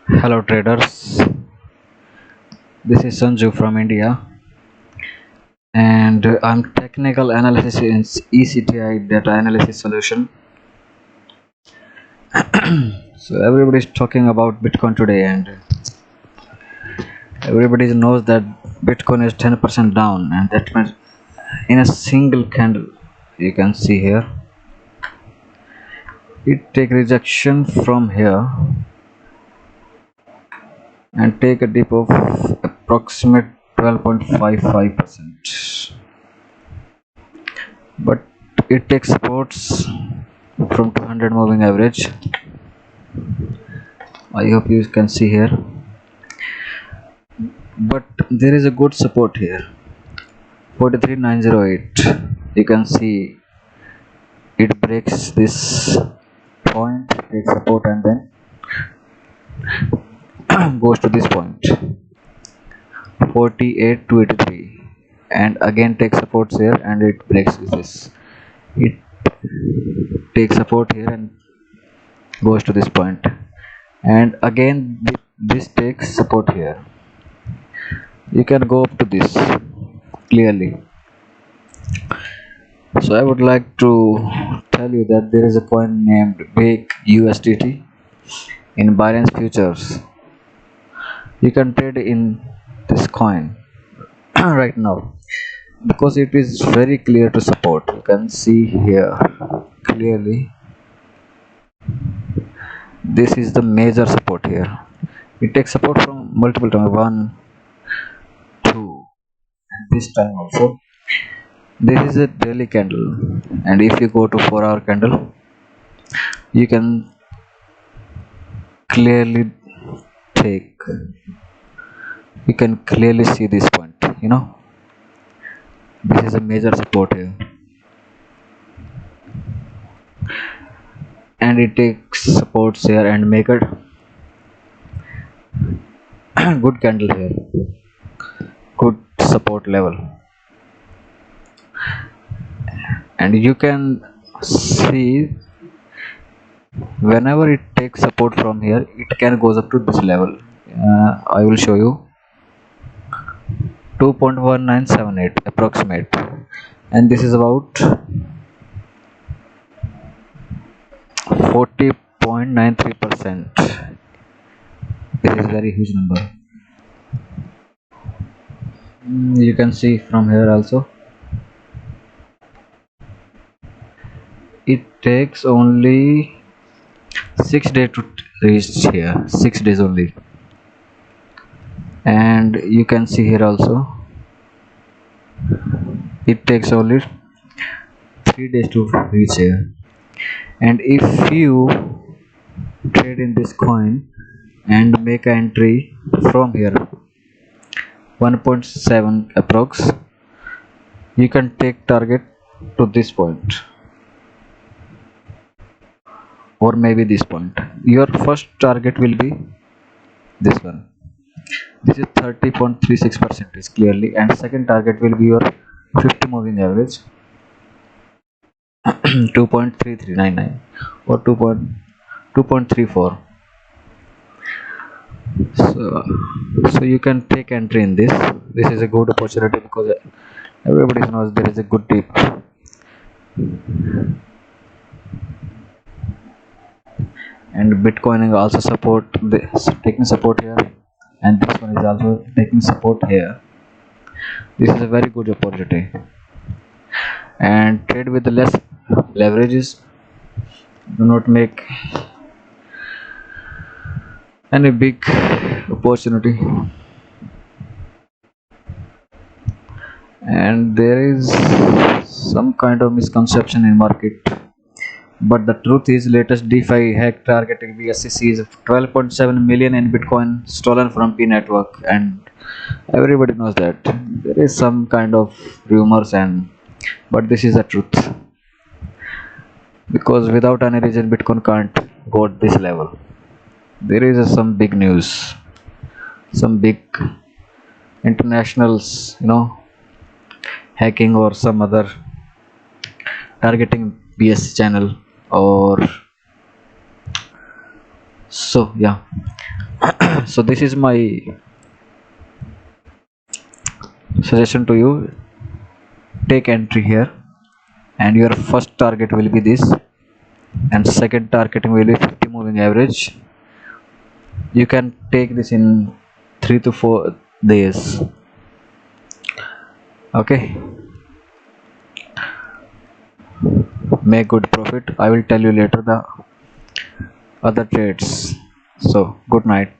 Hello traders, this is Sanju from India and I'm technical analysis in ECTI data analysis solution. So everybody is talking about Bitcoin today and everybody knows that Bitcoin is 10% down, and that means in a single candle you can see here it take rejection from here and take a dip of approximate 12.55%, but it takes supports from 200 moving average. I hope you can see here, but there is a good support here, 43908. You can see it breaks this point, takes support, and then goes to this point 48 to 83, and again takes supports here and it breaks this. It takes support here and goes to this point, and again this takes support here. You can go up to this clearly. So I would like to tell you that there is a coin named Bake USDT in Binance Futures. You can trade in this coin right now because it is very clear to support. You can see here clearly this is the major support here. It takes support from multiple times, 1, 2, and this time also. This is a daily candle, and if you go to 4-hour candle you can clearly take you can clearly see this point. This is a major support here, and it takes supports here and make a good candle here, good support level. And you can see whenever it takes support from here it can goes up to this level. I will show you 2.1978 approximate, and this is about 40.93%. This is very huge number. You can see from here also it takes only 6 days to reach here, 6 days only. And you can see here also it takes only 3 days to reach here. And if you trade in this coin and make an entry from here 1.7 approx, you can take target to this point or maybe this point. Your first target will be this one. This is 30.36% clearly, and second target will be your 50 moving average 2.3399 or 2.34. So you can take entry in this. This is a good opportunity because everybody knows there is a good dip, and Bitcoin is also taking support here, and this one is also taking support here. This is a very good opportunity, and trade with the less leverages. Do not make any big opportunity. And there is some kind of misconception in market, but the truth is latest DeFi hack targeting BSCC is 12.7 million in Bitcoin stolen from P network, and everybody knows that. There is some kind of rumors, but this is the truth, because without any reason Bitcoin can't go at this level. There is some big news, some big internationals hacking or some other targeting BSC channel, or so yeah. So this is my suggestion to you. Take entry here, and your first target will be this, and second targeting will be 50 moving average. You can take this in 3 to 4 days. Okay, make good profit. I will tell you later the other trades. So good night.